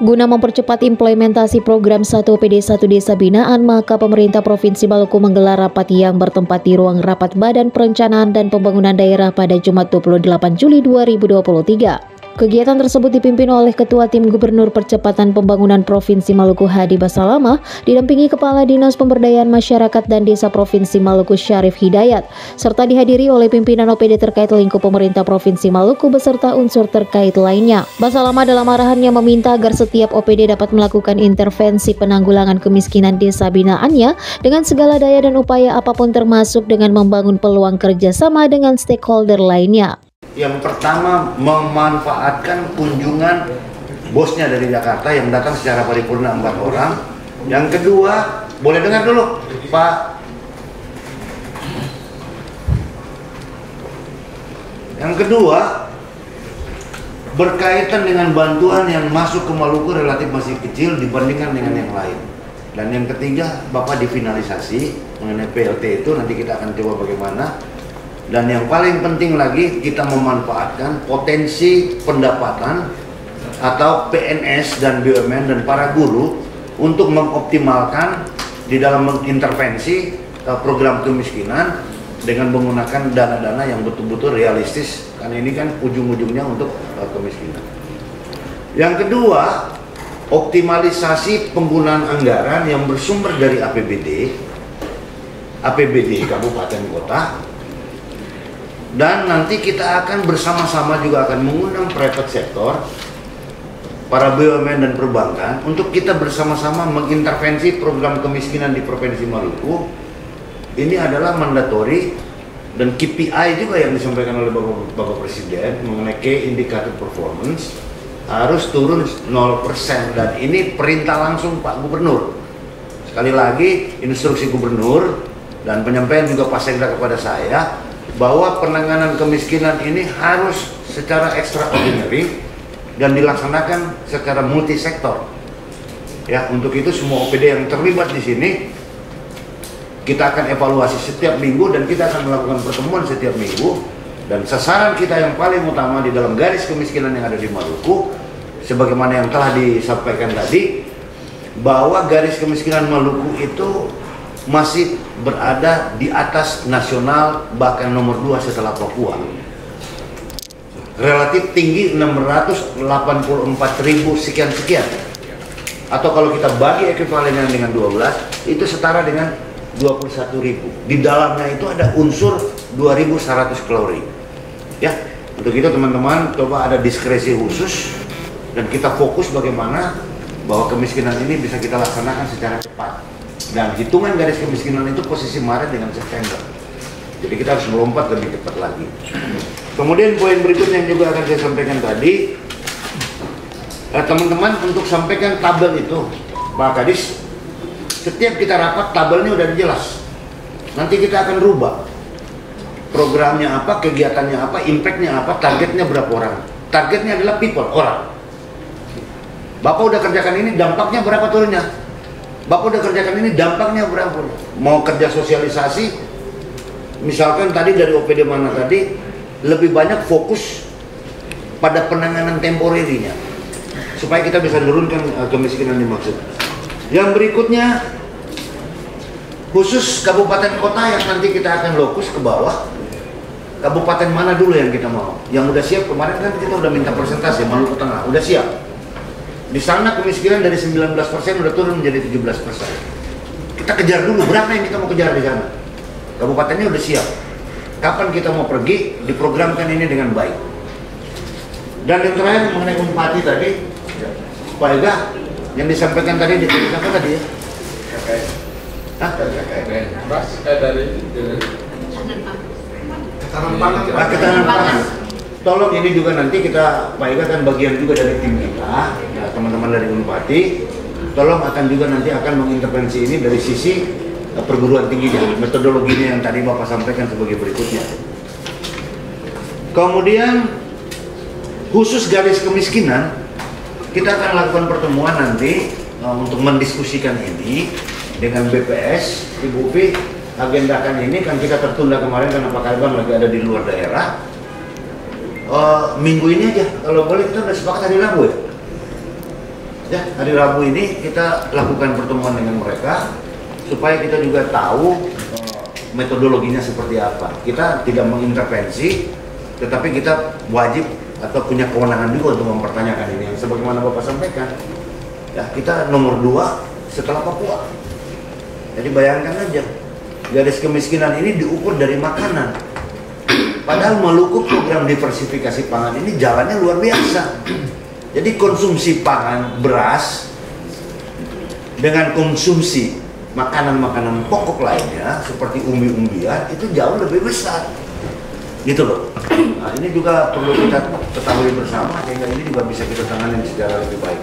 Guna mempercepat implementasi program 1 OPD 1 Desa Binaan, maka pemerintah Provinsi Maluku menggelar rapat yang bertempat di ruang rapat Badan Perencanaan dan Pembangunan Daerah pada Jumat 28 Juli 2023. Kegiatan tersebut dipimpin oleh Ketua Tim Gubernur Percepatan Pembangunan Provinsi Maluku Hadi Basalamah, didampingi Kepala Dinas Pemberdayaan Masyarakat dan Desa Provinsi Maluku Syarif Hidayat, serta dihadiri oleh pimpinan OPD terkait lingkup pemerintah Provinsi Maluku beserta unsur terkait lainnya. Basalamah dalam arahannya meminta agar setiap OPD dapat melakukan intervensi penanggulangan kemiskinan desa binaannya dengan segala daya dan upaya apapun, termasuk dengan membangun peluang kerjasama dengan stakeholder lainnya. Yang pertama, memanfaatkan kunjungan bosnya dari Jakarta yang datang secara paripurna 4 orang. Yang kedua, boleh dengar dulu Pak. Yang kedua, berkaitan dengan bantuan yang masuk ke Maluku relatif masih kecil dibandingkan dengan yang lain. Dan yang ketiga, Bapak difinalisasi mengenai PLT itu, nanti kita akan coba bagaimana. Dan yang paling penting lagi, kita memanfaatkan potensi pendapatan atau PNS dan BUMN dan para guru untuk mengoptimalkan di dalam mengintervensi program kemiskinan dengan menggunakan dana-dana yang betul-betul realistis, karena ini kan ujung-ujungnya untuk kemiskinan. Yang kedua, optimalisasi penggunaan anggaran yang bersumber dari APBD kabupaten kota. Dan nanti kita akan bersama-sama juga akan mengundang private sector, para BUMN dan perbankan untuk kita bersama-sama mengintervensi program kemiskinan di Provinsi Maluku. Ini adalah mandatory dan KPI juga yang disampaikan oleh Bapak Presiden mengenai Key Indicator Performance harus turun 0%, dan ini perintah langsung Pak Gubernur. Sekali lagi, instruksi Gubernur dan penyampaian juga Pak Sekda kepada saya bahwa penanganan kemiskinan ini harus secara extraordinary dan dilaksanakan secara multisektor. Ya, untuk itu semua OPD yang terlibat di sini kita akan evaluasi setiap minggu dan kita akan melakukan pertemuan setiap minggu. Dan sasaran kita yang paling utama di dalam garis kemiskinan yang ada di Maluku, sebagaimana yang telah disampaikan tadi, bahwa garis kemiskinan Maluku itu masih berada di atas nasional, bahkan nomor 2 setelah Papua. Relatif tinggi 684.000 sekian-sekian. Atau kalau kita bagi ekuivalennya dengan 12, itu setara dengan 21.000. Di dalamnya itu ada unsur 2.100 kalori. Ya, untuk itu teman-teman coba ada diskresi khusus dan kita fokus bagaimana bahwa kemiskinan ini bisa kita laksanakan secara cepat. Dan hitungan garis kemiskinan itu posisi Maret dengan September. Jadi kita harus melompat lebih cepat lagi. Kemudian poin berikutnya yang juga akan saya sampaikan tadi, teman-teman untuk sampaikan tabel itu, Pak Kadis, setiap kita rapat tabelnya udah jelas. Nanti kita akan rubah programnya apa, kegiatannya apa, impactnya apa, targetnya berapa orang. Targetnya adalah people, orang. Bapak udah kerjakan ini, dampaknya berapa turunnya? Bapak udah kerjakan ini, dampaknya berapa? Mau kerja sosialisasi, misalkan tadi dari OPD mana tadi, lebih banyak fokus pada penanganan temporerinya, supaya kita bisa menurunkan kemiskinan dimaksud. Yang berikutnya, khusus kabupaten kota yang nanti kita akan lokus ke bawah. Kabupaten mana dulu yang kita mau? Yang udah siap, kemarin kan kita udah minta persentase, Maluku Tengah, udah siap. Di sana kemiskinan dari 19% udah turun menjadi 17%. Kita kejar dulu, berapa yang kita mau kejar di sana? Kabupatennya udah siap. Kapan kita mau pergi, diprogramkan ini dengan baik. Dan yang terakhir mengenai Unpati tadi, Pak Ega, yang disampaikan tadi di apa tadi ya? Hah? Dari ketahanan pangan. Tolong ini juga nanti kita, Pak Ega kan bagian juga dari tim kita, ya, teman-teman dari Unpati, tolong akan juga nanti akan mengintervensi ini dari sisi perguruan tingginya, metodologinya yang tadi Bapak sampaikan sebagai berikutnya. Kemudian khusus garis kemiskinan, kita akan lakukan pertemuan nanti untuk mendiskusikan ini dengan BPS, Ibu Upi, agendakan ini kan kita tertunda kemarin karena Pak Kalban lagi ada di luar daerah. Minggu ini aja, kalau boleh kita udah sepakat hari Rabu ya. Ya, hari Rabu ini kita lakukan pertemuan dengan mereka supaya kita juga tahu metodologinya seperti apa. Kita tidak mengintervensi, tetapi kita wajib atau punya kewenangan juga untuk mempertanyakan ini. Yang sebagaimana Bapak sampaikan, ya kita nomor 2 setelah Papua. Jadi bayangkan aja, garis kemiskinan ini diukur dari makanan. Padahal Maluku program diversifikasi pangan ini jalannya luar biasa. Jadi konsumsi pangan beras dengan konsumsi makanan-makanan pokok lainnya seperti umbi-umbian itu jauh lebih besar. Gitu loh. Nah, ini juga perlu kita ketahui bersama sehingga ini juga bisa kita tangani secara lebih baik.